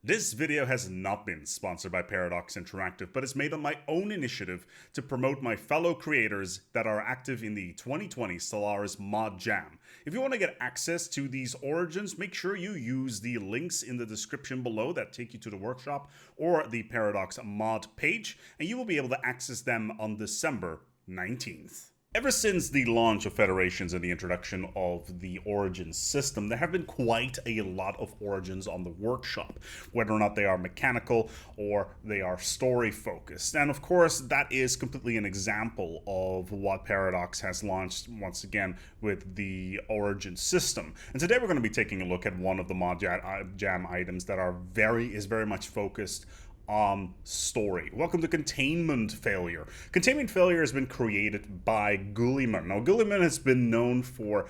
This video has not been sponsored by Paradox Interactive, but is made on my own initiative to promote my fellow creators that are active in the 2020 Stellaris ModJam. If you want to get access to these origins, make sure you use the links in the description below that take you to the workshop or the Paradox mod page, and you will be able to access them on December 19th. Ever since the launch of Federations and the introduction of the Origins system, there have been quite a lot of Origins on the workshop, whether or not they are mechanical or they are story-focused. And of course, that is completely an example of what Paradox has launched once again with the Origins system. And today we're going to be taking a look at one of the ModJam items that is very much focused story. Welcome to Containment Failure. Containment Failure has been created by Guilli. Now, Guilli has been known for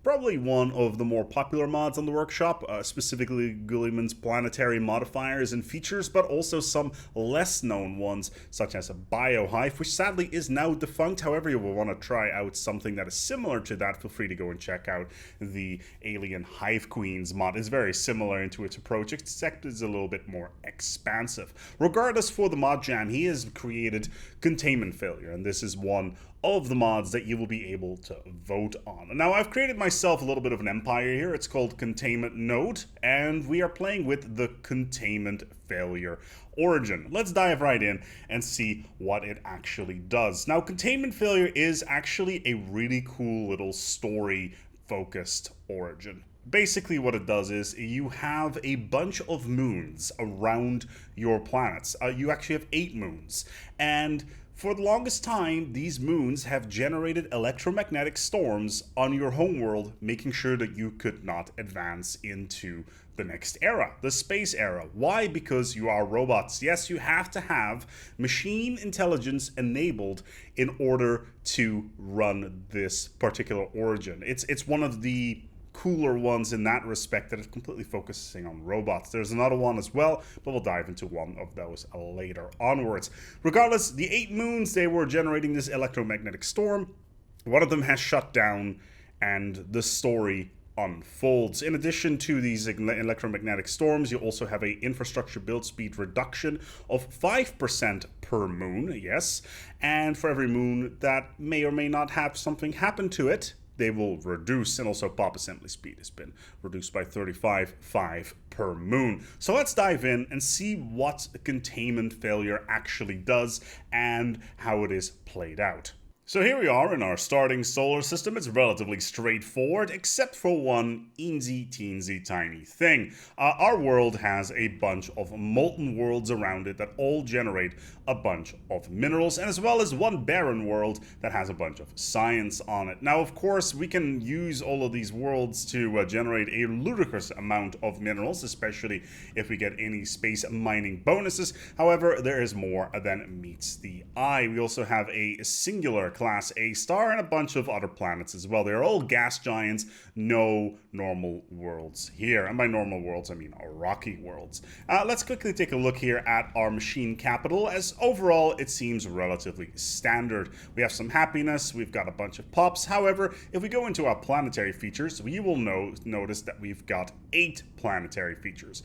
probably one of the more popular mods on the workshop, specifically Guilliman's Planetary Modifiers and features, but also some less known ones, such as a Biohive, which sadly is now defunct. However, you will want to try out something that is similar to that. Feel free to go and check out the Alien Hive Queens mod. It's very similar into its approach, except it's a little bit more expansive. Regardless, for the ModJam, he has created Containment Failure, and this is one of the mods that you will be able to vote on. Now, I've created myself a little bit of an empire here. It's called Containment Node, and we are playing with the Containment Failure origin. Let's dive right in and see what it actually does. Now, Containment Failure is actually a really cool little story-focused origin. Basically what it does is you have a bunch of moons around your planets. You actually have 8 moons. And for the longest time, these moons have generated electromagnetic storms on your homeworld, making sure that you could not advance into the next era, the space era. Why? Because you are robots. Yes, you have to have machine intelligence enabled in order to run this particular origin. It's one of the cooler ones in that respect that is completely focusing on robots. There's another one as well, but we'll dive into one of those later onwards. Regardless, the 8 moons, they were generating this electromagnetic storm. One of them has shut down, and the story unfolds. In addition to these electromagnetic storms, you also have a infrastructure build speed reduction of 5% per moon, yes, and for every moon that may or may not have something happen to it, they will reduce, and also pop assembly speed has been reduced by 35.5 per moon. So let's dive in and see what Containment Failure actually does and how it is played out. So here we are in our starting solar system. It's relatively straightforward, except for one eensy-teensy tiny thing. Our world has a bunch of molten worlds around it that all generate a bunch of minerals, and as well as one barren world that has a bunch of science on it. Now, of course, we can use all of these worlds to generate a ludicrous amount of minerals, especially if we get any space mining bonuses. However, there is more than meets the eye. We also have a singular Class A star and a bunch of other planets as well. They're all gas giants, no normal worlds here. And by normal worlds, I mean rocky worlds. Let's quickly take a look here at our machine capital, as overall it seems relatively standard. We have some happiness, we've got a bunch of pops. However, if we go into our planetary features, we will notice that we've got 8 planetary features.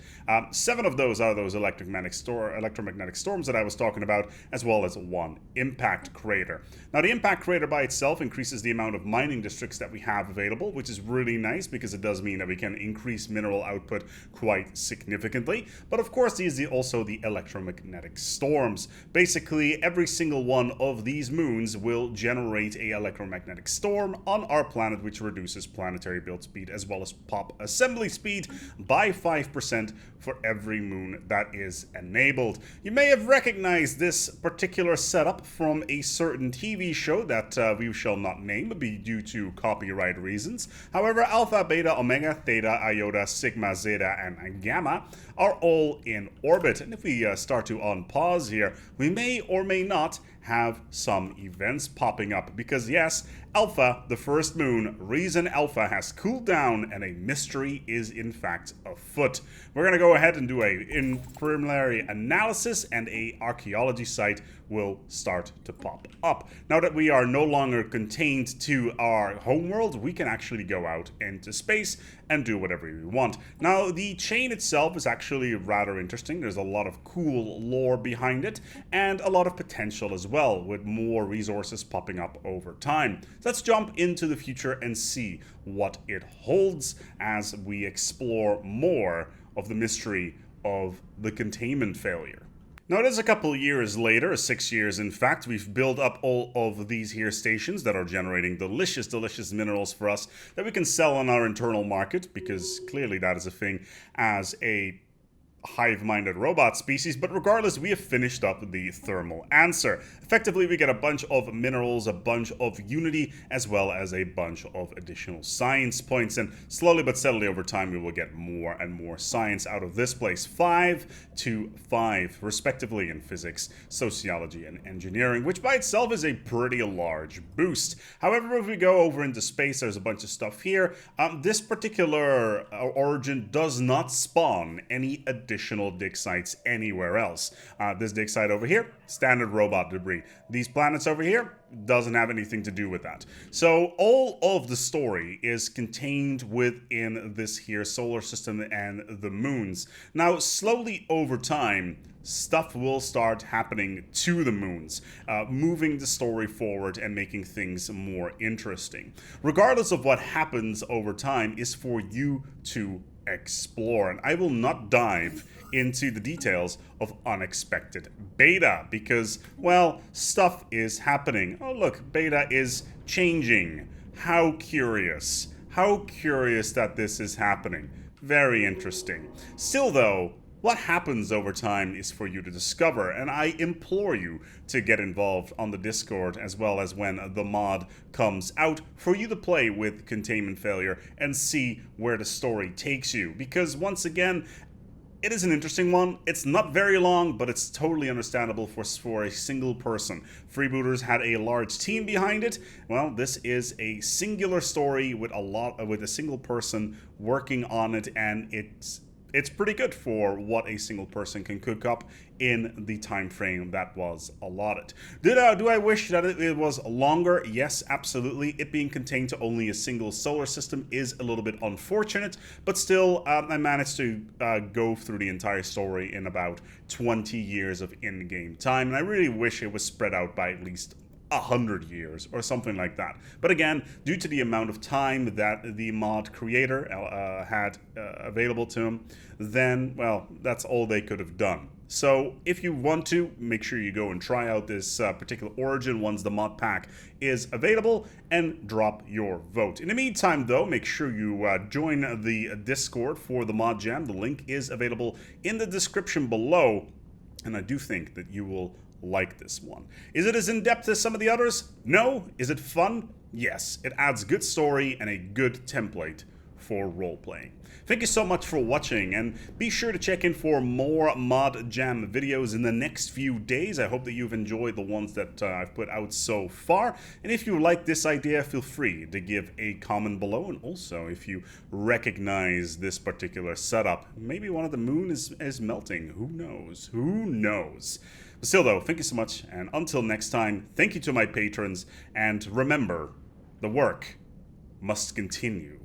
7 of those are those electromagnetic storms that I was talking about, as well as 1 impact crater. Now, the impact crater by itself increases the amount of mining districts that we have available, which is really nice because it does mean that we can increase mineral output quite significantly. But of course, these are also the electromagnetic storms. Basically, every single one of these moons will generate an electromagnetic storm on our planet, which reduces planetary build speed as well as pop assembly speed by 5% for every moon that is enabled. You may have recognized this particular setup from a certain TV show that we shall not name due to copyright reasons. However, Alpha, Beta, Omega, Theta, Iota, Sigma, Zeta, and Gamma are all in orbit. And if we start to unpause here, we may or may not have some events popping up, because yes, Alpha, the first moon, Reason Alpha, has cooled down and a mystery is in fact afoot. We're going to go ahead and do a preliminary analysis, and a archaeology site will start to pop up. Now that we are no longer contained to our homeworld, we can actually go out into space and do whatever we want. Now, the chain itself is actually rather interesting. There's a lot of cool lore behind it, and a lot of potential as well, with more resources popping up over time. So let's jump into the future and see what it holds as we explore more of the mystery of the containment failure. Now, it is a couple years later, 6 years in fact. We've built up all of these here stations that are generating delicious, delicious minerals for us that we can sell on our internal market, because clearly that is a thing as a hive-minded robot species. But regardless, we have finished up the thermal answer. Effectively, we get a bunch of minerals, a bunch of unity, as well as a bunch of additional science points, and slowly but steadily over time we will get more and more science out of this place. 5 to 5 respectively in physics, sociology, and engineering, which by itself is a pretty large boost. However, if we go over into space, there's a bunch of stuff here. This particular origin does not spawn any additional dig sites anywhere else. This dig site over here, standard robot debris. These planets over here, doesn't have anything to do with that. So all of the story is contained within this here solar system and the moons. Now, slowly over time, stuff will start happening to the moons, moving the story forward and making things more interesting. Regardless of what happens over time is for you to explore, and I will not dive into the details of Unexpected Beta because, well, stuff is happening. Oh look, Beta is changing. How curious. How curious that this is happening. Very interesting. Still though, what happens over time is for you to discover, and I implore you to get involved on the Discord as well as when the mod comes out for you to play with Containment Failure and see where the story takes you. Because once again, it is an interesting one. It's not very long, but it's totally understandable for a single person. Freebooters had a large team behind it. Well, this is a singular story with a single person working on it, and it's pretty good for what a single person can cook up in the time frame that was allotted. Do I wish that it was longer? Yes, absolutely. It being contained to only a single solar system is a little bit unfortunate, but still, I managed to go through the entire story in about 20 years of in-game time, and I really wish it was spread out by at least 100 years or something like that. But again, due to the amount of time that the mod creator had available to him, then, well, that's all they could have done. So if you want to, make sure you go and try out this particular origin once the mod pack is available and drop your vote. In the meantime though, make sure you join the Discord for the ModJam. The link is available in the description below, and I do think that you will like this one. Is it as in-depth as some of the others? No. Is it fun? Yes. It adds good story and a good template for role-playing. Thank you so much for watching, and be sure to check in for more ModJam videos in the next few days. I hope that you've enjoyed the ones that I've put out so far, and if you like this idea, feel free to give a comment below, and also if you recognize this particular setup, maybe one of the moon is melting. Who knows? Who knows? But still though, thank you so much, and until next time, thank you to my patrons, and remember, the work must continue.